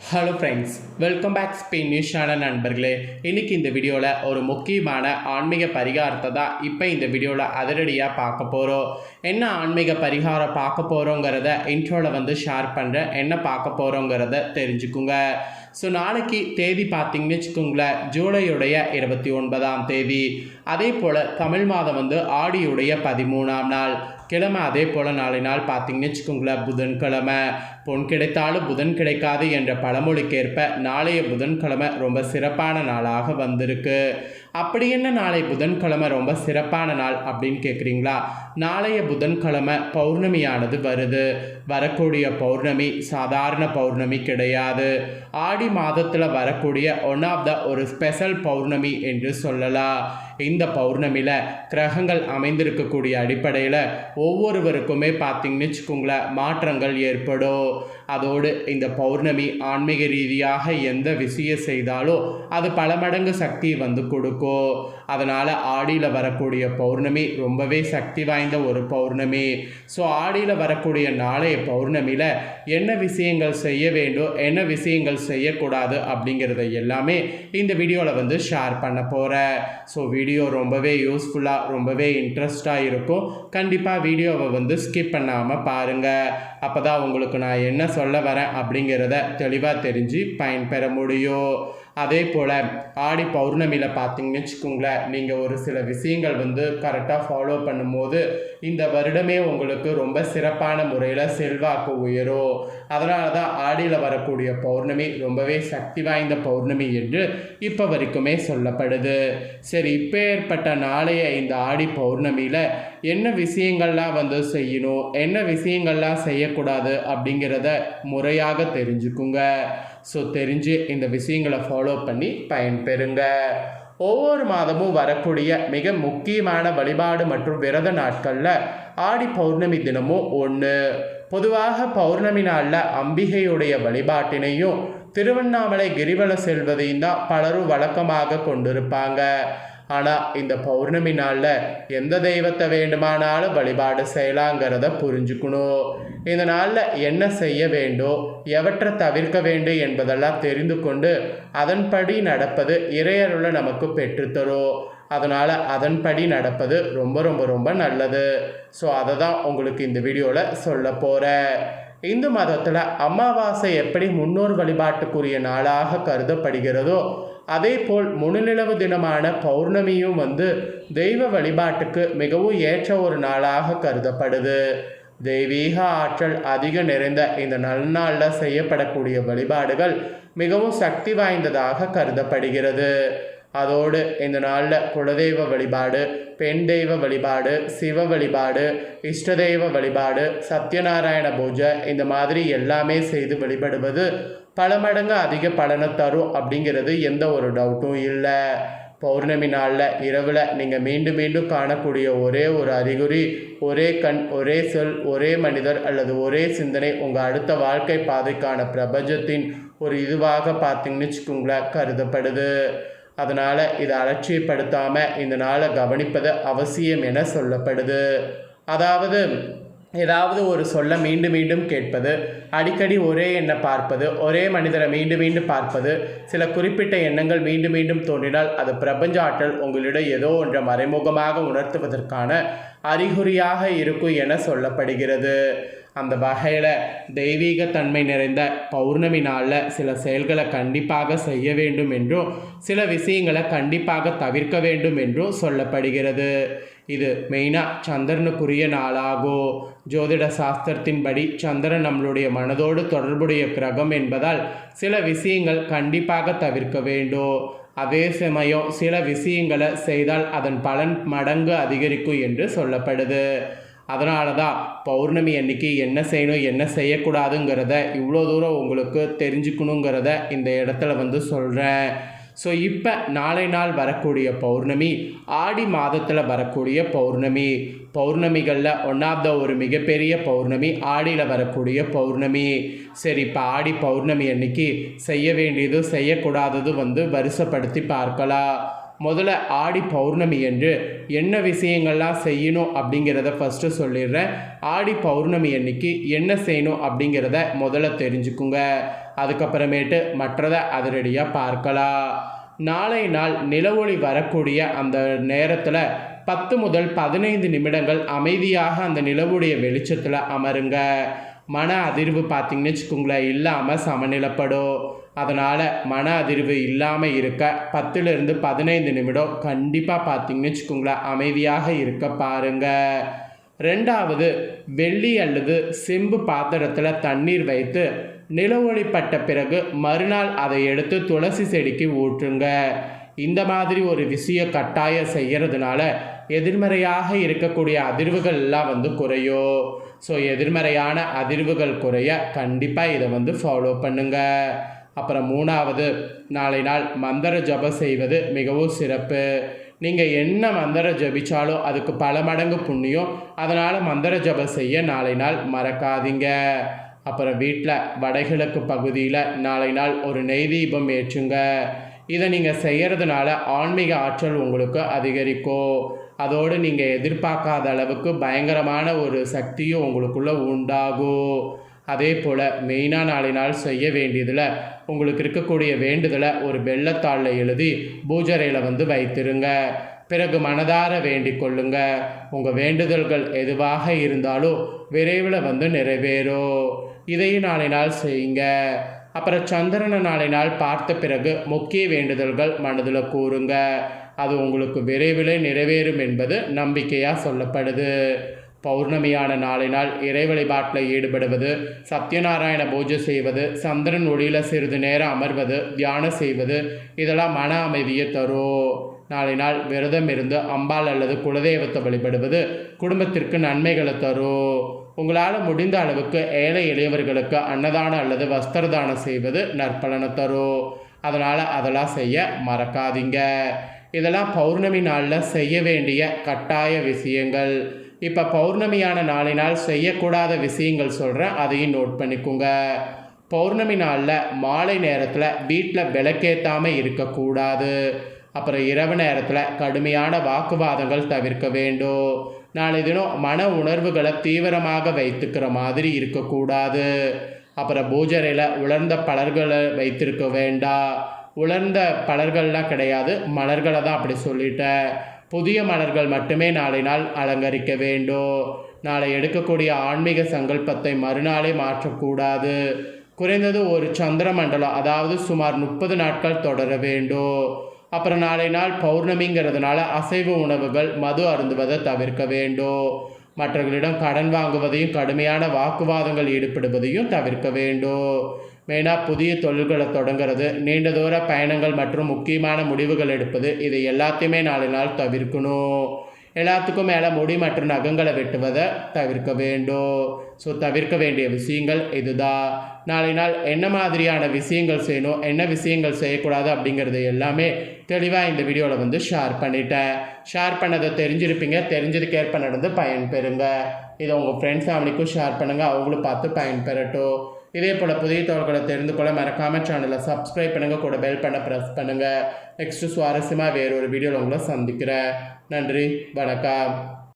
Hello friends, welcome back Spain news channel நண்பர்களே. இன்றைக்கி இந்த வீடியோவில் ஒரு முக்கியமான ஆன்மீக பரிகாரத்தை தான் இப்போ இந்த வீடியோவில் அதிரடியாக பார்க்க போகிறோம். என்ன ஆன்மீக பரிகாரம் பார்க்க போகிறோங்கிறத இன்ட்ரோவில் ஷேர் பண்ணுறேன். என்ன பார்க்க போகிறோங்கிறத தெரிஞ்சுக்குங்க. ஸோ நாளைக்கு தேதி பார்த்திங்கன்னு வச்சுக்கோங்களேன், ஜூலையுடைய 29ஆம் தேதி. அதே போல் தமிழ் மாதம் ஆடியுடைய 13ஆம் நாள் கிழமை. அதே போல் நாளை நாள் பார்த்திங்கன்னு வச்சுக்கோங்களேன், புதன்கிழமை. பொன் கிடைத்தாலும் புதன் கிடைக்காது என்ற பழமொழிக்கேற்ப நாளைய புதன்கிழமை ரொம்ப சிறப்பான நாளாக வந்திருக்கு. அப்படி என்ன நாளை புதன்கிழமை ரொம்ப சிறப்பான நாள் அப்படின்னு கேட்குறீங்களா? நாளைய புதன்கிழமை பௌர்ணமியானது வருது. வரக்கூடிய பௌர்ணமி சாதாரண பௌர்ணமி கிடையாது. ஆடி மாதத்தில் வரக்கூடிய ஒன் ஆஃப் த ஒரு ஸ்பெஷல் பௌர்ணமி என்று சொல்லலாம். இந்த பௌர்ணமியில் கிரகங்கள் அமைந்திருக்கக்கூடிய அடிப்படையில் ஒவ்வொருவருக்குமே பார்த்திங்கன்னு வச்சுக்கோங்களேன், மாற்றங்கள் ஏற்படும். அதோடு இந்த பௌர்ணமி ஆன்மீக ரீதியாக எந்த விஷயம் செய்தாலோ அது பல மடங்கு சக்தி கொடுக்கும். அதனால் ஆடியில் வரக்கூடிய பௌர்ணமி ரொம்பவே சக்தி வாய்ந்த ஒரு பௌர்ணமி. ஸோ ஆடியில் வரக்கூடிய நாளைய பௌர்ணமியில் என்ன விஷயங்கள் செய்ய வேண்டும், என்ன விஷயங்கள் செய்யக்கூடாது அப்படிங்கிறத எல்லாமே இந்த வீடியோவில் ஷேர் பண்ண போகிறேன். ஸோ வீடியோ ரொம்பவே யூஸ்ஃபுல்லாக ரொம்பவே இன்ட்ரெஸ்டாக இருக்கும். கண்டிப்பாக வீடியோவை ஸ்கிப் பண்ணாமல் பாருங்கள். அப்போ தான் உங்களுக்கு நான் என்ன சொல்ல வரேன் அப்படிங்கிறத தெளிவாக தெரிஞ்சு பயன்பெற முடியும். அதே போல் ஆடி பௌர்ணமியில் பார்த்திங்கன்னு வச்சுக்கோங்களேன், நீங்கள் ஒரு சில விஷயங்கள் கரெக்டாக ஃபாலோ பண்ணும்போது இந்த வருடமே உங்களுக்கு ரொம்ப சிறப்பான முறையில் செல்வாக்கு உயரும். அதனால தான் ஆடியில் வரக்கூடிய பௌர்ணமி ரொம்பவே சக்தி வாய்ந்த பௌர்ணமி என்று இப்போ வரைக்குமே சொல்லப்படுது. சரி, இப்போ ஏற்பட்ட நாளைய இந்த ஆடி பௌர்ணமியில் என்ன விஷயங்கள்லாம் செய்யணும், என்ன விஷயங்கள்லாம் செய்யக்கூடாது அப்படிங்கிறத முறையாக தெரிஞ்சுக்குங்க. ஸோ தெரிஞ்சு இந்த விஷயங்களை ஃபாலோ பண்ணி பயன்பெறுங்க. ஒவ்வொரு மாதமும் வரக்கூடிய மிக முக்கியமான வழிபாடு மற்றும் விரத நாட்களில் ஆடி பௌர்ணமி தினமும் ஒன்று. பொதுவாக பௌர்ணமி நாளில் அம்பிகையுடைய வழிபாட்டினையும் திருவண்ணாமலை கிரிவலம் செல்வதையும் தான் பலரும் வழக்கமாக கொண்டிருப்பாங்க. ஆனால் இந்த பௌர்ணமி நாளில் எந்த தெய்வத்தை வேண்டுமானாலும் வழிபாடு செய்யலாங்கிறத புரிஞ்சுக்கணும். இந்த நாளில் என்ன செய்ய வேண்டும், எவற்றை தவிர்க்க வேண்டும் என்பதெல்லாம் தெரிந்து கொண்டு அதன்படி நடப்பது இறையருளை நமக்கு பெற்றுத்தரும். அதனால் அதன்படி நடப்பது ரொம்ப ரொம்ப ரொம்ப நல்லது. ஸோ அதை தான் உங்களுக்கு இந்த வீடியோவில் சொல்ல போகிறேன். இந்து மதத்தில் அமாவாசை எப்படி முன்னோர் வழிபாட்டுக்குரிய நாளாக கருதப்படுகிறதோ அதே போல் முழுநிலவு தினமான பௌர்ணமியும் தெய்வ வழிபாட்டுக்கு மிகவும் ஏற்ற ஒரு நாளாக கருதப்படுது. தெய்வீக ஆற்றல் அதிக நிறைந்த இந்த நல்நாளில் செய்யப்படக்கூடிய வழிபாடுகள் மிகவும் சக்தி வாய்ந்ததாக கருதப்படுகிறது. அதோடு இந்த நாளில் குலதெய்வ வழிபாடு, பெண் தெய்வ வழிபாடு, சிவ வழிபாடு, இஷ்ட தெய்வ வழிபாடு, சத்யநாராயண பூஜை இந்த மாதிரி எல்லாமே செய்து வழிபடுவது பல மடங்கு அதிக பலனை தரும் அப்படிங்கிறது எந்த ஒரு டவுட்டும் இல்லை. பௌர்ணமி நாளில் இரவில் நீங்கள் மீண்டும் மீண்டும் காணக்கூடிய ஒரே ஒரு அறிகுறி, ஒரே கண், ஒரே சொல், ஒரே மனிதர் அல்லது ஒரே சிந்தனை உங்கள் அடுத்த வாழ்க்கை பாதைக்கான பிரபஞ்சத்தின் ஒரு இதுவாக பார்த்திங்கன்னு வச்சுக்கோங்களேன் கருதப்படுது. அதனால் இதை அலட்சியப்படுத்தாமல் இந்த நாளை கவனிப்பது அவசியம் என சொல்லப்படுது. அதாவது ஏதாவது ஒரு சொல்ல மீண்டும் மீண்டும் கேட்பது, அடிக்கடி ஒரே எண்ணை பார்ப்பது, ஒரே மனிதரை மீண்டும் மீண்டும் பார்ப்பது, சில குறிப்பிட்ட எண்ணங்கள் மீண்டும் மீண்டும் தோன்றினால் அது பிரபஞ்ச ஆற்றல் உங்களிடம் ஏதோ ஒன்றை மறைமுகமாக உணர்த்துவதற்கான அறிகுறியாக இருக்கும் என சொல்லப்படுகிறது. அந்த வகையில் தெய்வீக தன்மை நிறைந்த பௌர்ணமி நாளில் சில செயல்களை கண்டிப்பாக செய்ய வேண்டும் என்றும் சில விஷயங்களை கண்டிப்பாக தவிர்க்க வேண்டும் என்றும் சொல்லப்படுகிறது. இது மெயினாக சந்திரனுக்குரிய நாளாகும். ஜோதிட சாஸ்திரத்தின்படி சந்திரன் நம்மளுடைய மனதோடு தொடர்புடைய கிரகம் என்பதால் சில விஷயங்கள் கண்டிப்பாக தவிர்க்க வேண்டும். அதே சமயம் சில விஷயங்களை செய்தால் அதன் பலன் மடங்கு அதிகரிக்கும் என்று சொல்லப்படுது. அதனால தான் பௌர்ணமி அன்னைக்கு என்ன செய்யணும் என்ன செய்யக்கூடாதுங்கிறத இவ்வளோ தூரம் உங்களுக்கு தெரிஞ்சுக்கணுங்கிறத இந்த இடத்துல சொல்கிறேன். ஸோ இப்போ நாளை நாள் வரக்கூடிய பௌர்ணமி ஆடி மாதத்தில் வரக்கூடிய பௌர்ணமி. பௌர்ணமிகளில் ஒன் ஆஃப் த ஒரு மிகப்பெரிய பௌர்ணமி ஆடியில் வரக்கூடிய பௌர்ணமி. சரி, இப்போ ஆடி பௌர்ணமி அன்னைக்கு செய்ய வேண்டியது செய்யக்கூடாதது வரிசைப்படுத்தி பார்க்கலாம். முதல்ல ஆடி பௌர்ணமி என்று என்ன விஷயங்கள்லாம் செய்யணும் அப்படிங்கிறத ஃபஸ்ட்டு சொல்லிடுறேன். ஆடி பௌர்ணமி அன்னைக்கு என்ன செய்யணும் அப்படிங்கிறத முதல்ல தெரிஞ்சுக்குங்க. அதுக்கப்புறமேட்டு மற்றதை அதிரடியாக பார்க்கலாம். நாளை நாள் நிலவொளி வரக்கூடிய அந்த நேரத்தில் 10 முதல் 15 நிமிடங்கள் அமைதியாக அந்த நிலவுடைய வெளிச்சத்தில் அமருங்க. மன அதிர்வு பார்த்திங்கன்னு வச்சுக்கோங்களேன் இல்லாமல் சமநிலைப்படும். அதனால் மன அதிர்வு இல்லாமல் இருக்க 10லிருந்து 15 நிமிடம் கண்டிப்பாக பார்த்திங்கன்னு வச்சுக்கோங்களேன் அமைதியாக இருக்க பாருங்கள். ரெண்டாவது, வெள்ளி அல்லது செம்பு பாத்திரத்தில் தண்ணீர் வைத்து நிலவொளிப்பட்ட பிறகு மறுநாள் அதை எடுத்து துளசி செடிக்கு ஊற்றுங்க. இந்த மாதிரி ஒரு விஷயம் கட்டாயம் செய்கிறதுனால எதிர்மறையாக இருக்கக்கூடிய அதிர்வுகள் எல்லாம் குறையும். ஸோ எதிர்மறையான அதிர்வுகள் குறைய கண்டிப்பாக இதை ஃபாலோ பண்ணுங்க. அப்புறம் மூணாவது, நாளை நாள் மந்திர ஜபம் செய்வது மிகவும் சிறப்பு. நீங்கள் என்ன மந்திர ஜபிச்சாலும் அதுக்கு பல மடங்கு புண்ணியம். அதனால் மந்திர ஜபம் செய்ய நாளை நாள் மறக்காதீங்க. அப்புறம் வீட்டில் வடகிழக்கு பகுதியில் நாளை நாள் ஒரு நெய் தீபம் ஏற்றுங்க. இதை நீங்கள் செய்கிறதுனால ஆன்மீக ஆற்றல் உங்களுக்கு அதிகரிக்கும். அதோடு நீங்கள் எதிர்பார்க்காத அளவுக்கு பயங்கரமான ஒரு சக்தியும் உங்களுக்குள்ளே உண்டாகும். அதே போல் மெயினாக நாளை நாள் செய்ய வேண்டியதில் உங்களுக்கு இருக்கக்கூடிய வேண்டுதலை ஒரு வெள்ளத்தாளில் எழுதி பூஜரையில் வைத்திருங்க. பிறகு மனதார வேண்டிக் கொள்ளுங்க. உங்கள் வேண்டுதல்கள் எதுவாக இருந்தாலும் விரைவில் நிறைவேறும். இதையும் நாளை நாள் செய்யுங்க. அப்புறம் சந்திரனை நாளை நாள் பார்த்த பிறகு முக்கிய வேண்டுதல்கள் மனதில் கூறுங்க. அது உங்களுக்கு விரைவில் நிறைவேறும் என்பது நம்பிக்கையாக சொல்லப்படுது. பௌர்ணமியான நாளை நாள் இறை வழிபாட்டில் ஈடுபடுவது, சத்யநாராயண பூஜை செய்வது, சந்திரன் ஒளியில் சிறிது நேரம் அமர்வது, தியானம் செய்வது இதெல்லாம் மன அமைதியை தரும். நாளை நாள் விரதம் இருந்து அம்பாள் அல்லது குலதெய்வத்தை வழிபடுவது குடும்பத்திற்கு நன்மைகளை தரும். உங்களால் முடிந்த அளவுக்கு ஏழை எளியவர்களுக்கு அன்னதானம் அல்லது வஸ்திரதானம் செய்வது நற்பலனை தரும். அதனால் அதெல்லாம் செய்ய மறக்காதீங்க. இதெல்லாம் பௌர்ணமி நாளில் செய்ய வேண்டிய கட்டாய விஷயங்கள். இப்போ பௌர்ணமியான நாளினால் செய்யக்கூடாத விஷயங்கள் சொல்கிறேன், அதையும் நோட் பண்ணிக்கோங்க. பௌர்ணமி நாளில் மாலை நேரத்தில் வீட்டில் விளக்கேற்றாமல் இருக்கக்கூடாது. அப்புறம் இரவு நேரத்தில் கடுமையான வாக்குவாதங்கள் தவிர்க்க வேண்டும். நாளை தினம் மன உணர்வுகளை தீவிரமாக வைத்துக்கிற மாதிரி இருக்கக்கூடாது. அப்புறம் பூஜரையில் உலர்ந்த பலர்களை வைத்திருக்க வேண்டாம். உலர்ந்த பலர்கள்லாம் கிடையாது, மலர்களை தான் அப்படி சொல்லிட்டேன். புதிய மலர்கள் மட்டுமே நாளை நாள் அலங்கரிக்க வேண்டும். நாளை எடுக்கக்கூடிய ஆன்மீக சங்கல்பத்தை மறுநாளே மாற்றக்கூடாது. குறைந்தது ஒரு சந்திர மண்டலம், அதாவது சுமார் 30 நாட்கள் தொடர வேண்டும். அப்புறம் நாளை நாள் பௌர்ணமிங்கிறதுனால அசைவ உணவுகள், மது அருந்துவதை தவிர்க்க வேண்டும். மற்றவர்களிடம் கடன் வாங்குவதையும் கடுமையான வாக்குவாதங்கள் ஈடுபடுவதையும் தவிர்க்க வேண்டும். மெயினாக புதிய தொழில்களை தொடங்கிறது, நீண்ட தூர பயணங்கள் மற்றும் முக்கியமான முடிவுகள் எடுப்பது இது எல்லாத்தையுமே நாளை நாள் தவிர்க்கணும். எல்லாத்துக்கும் மேலே முடி மற்றும் நகங்களை வெட்டுவதை தவிர்க்க வேண்டும். ஸோ தவிர்க்க வேண்டிய விஷயங்கள் இதுதான். நாளை நாள் என்ன மாதிரியான விஷயங்கள் செய்யணும், என்ன விஷயங்கள் செய்யக்கூடாது அப்படிங்கிறது எல்லாமே தெளிவாக இந்த வீடியோவில் ஷேர் பண்ணிட்டேன். ஷேர் பண்ணதை தெரிஞ்சிருப்பீங்க. தெரிஞ்சதுக்கேற்ப நடந்து பயன்பெறுங்க. இதை உங்கள் ஃப்ரெண்ட்ஸ் ஃபேமிலிக்கும் ஷேர் பண்ணுங்கள், அவங்களும் பார்த்து பயன்பெறட்டும். இதே போல் புதிய தகவல்களை தெரிந்து கொள்ள மறக்காமல் சேனலை சப்ஸ்கிரைப் பண்ணுங்கள், கூட பெல் பண்ண ப்ரெஸ் பண்ணுங்கள். நெக்ஸ்ட்டு சுவாரஸ்யமாக வேறு ஒரு வீடியோவில் உங்களை சந்திக்கிறேன். நன்றி, வணக்கம்.